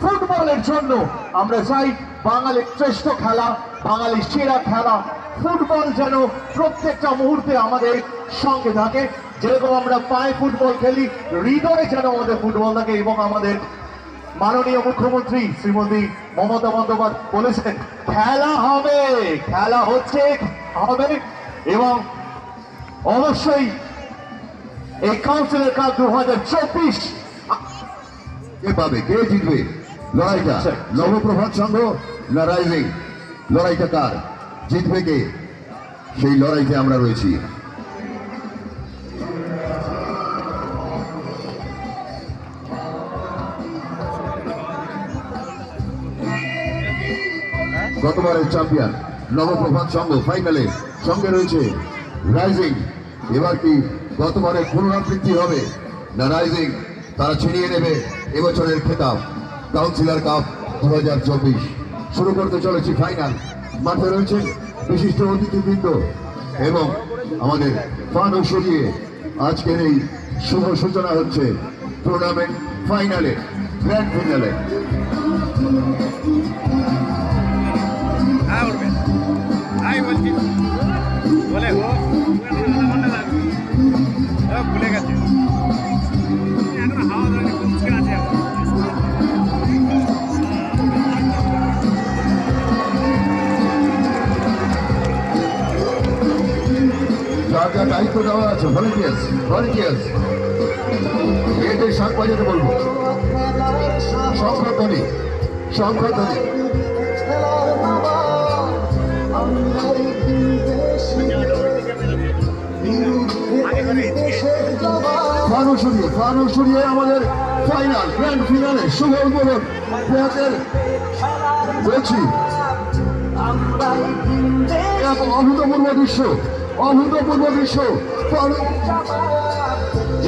ফুটবলের জন্য আমরা চাই বাঙালির শ্রেষ্ঠ খেলা, বাঙালির সেরা খেলা ফুটবল যেন প্রত্যেকটা মুহূর্তে আমাদের সঙ্গে থাকে। যেরকম আমরা পায়ে ফুটবল খেলি, হৃদয়ে যেন আমাদের ফুটবল থাকে। এবং আমাদের মাননীয় মুখ্যমন্ত্রী শ্রীমতী মমতা বন্দ্যোপাধ্যায় বলেছেন খেলা হবে, খেলা হচ্ছে, হবে। এবং অবশ্যই এই কাউন্সিলর কাপ 2024 কে পাবে, কে জিতবে লড়াইটা? নবপ্রভাত সংঘ না রাইজিং? লড়াইটা কার, জিতবে কে? সেই লড়াইতে আমরা রয়েছি। গতবারের চ্যাম্পিয়ন নবপ্রভাত সংঘ ফাইনালে, সঙ্গে রয়েছে রাইজিং। এবার কি গতবারের পুনরাবৃত্তি হবে না রাইজিং তারা ছিনিয়ে নেবে এবছরের খেতাব কাউন্সিলর কাপ 2024? শুরু করতে চলেছি ফাইনাল। মাঠে রয়েছে বিশিষ্ট অতিথিবৃন্দ এবং আমাদের ফানও সরিয়ে আজকের এই শুভ সূচনা হচ্ছে টুর্নামেন্ট ফাইনালে, গ্র্যান্ড ফাইনালে। ভুলে গেছে এখন হাওয়া ধরে কুচকে আছে। যার যা দায়িত্ব দেওয়া আছে, ভলেন্টিয়ার্স এতে শাক বাজাতে বলবো। সংখ্যাধ্বনি ফানু সরিয়ে আমাদের ফাইনাল, গ্র্যান্ড ফিনালে শুভ উদ্বোধন বলছি। অভূতপূর্ব দৃশ্য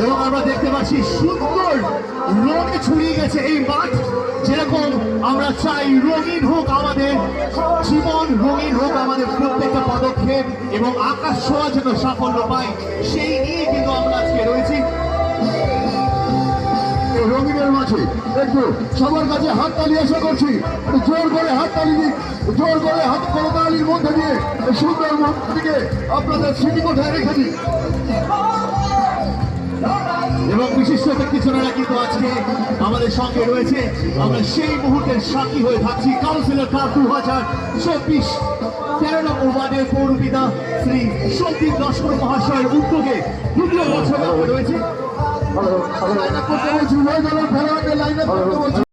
এবং আমরা দেখতে পাচ্ছি সুন্দর রঙে ছড়িয়ে গেছে এই মাঠ। যেরকম আমরা চাই রঙিন হোক আমাদের জীবন, রঙিন হোক আমাদের প্রত্যেকটা পদক্ষেপ এবং আকাশ ছোঁয়া যেন সাফল্য পাই, সেই নিয়ে কিন্তু আমরা আজকে রয়েছি। রঙিনের মাঝে একটু সবার কাছে হাততালি আশা করছি, জোর করে হাততালি দিক, জোর করে হাত করতালির মধ্যে দিয়ে সুন্দর মন্ত্রীকে আপনাদের স্মৃতি কোথায় রেখে দিই। এবং বিশিষ্ট ব্যক্তিজনেরা কিন্তু আজকে আমাদের সঙ্গে রয়েছে। আমরা সেই মুহূর্তের সাক্ষী হয়ে থাকছি। কাউন্সিলর কাপ 2024 13 নম্বর ওয়ার্ডের পৌরপিতা শ্রী সন্দীপ লস্কর মহাশয়ের উদ্যোগে দ্বিতীয় বছর রয়েছে।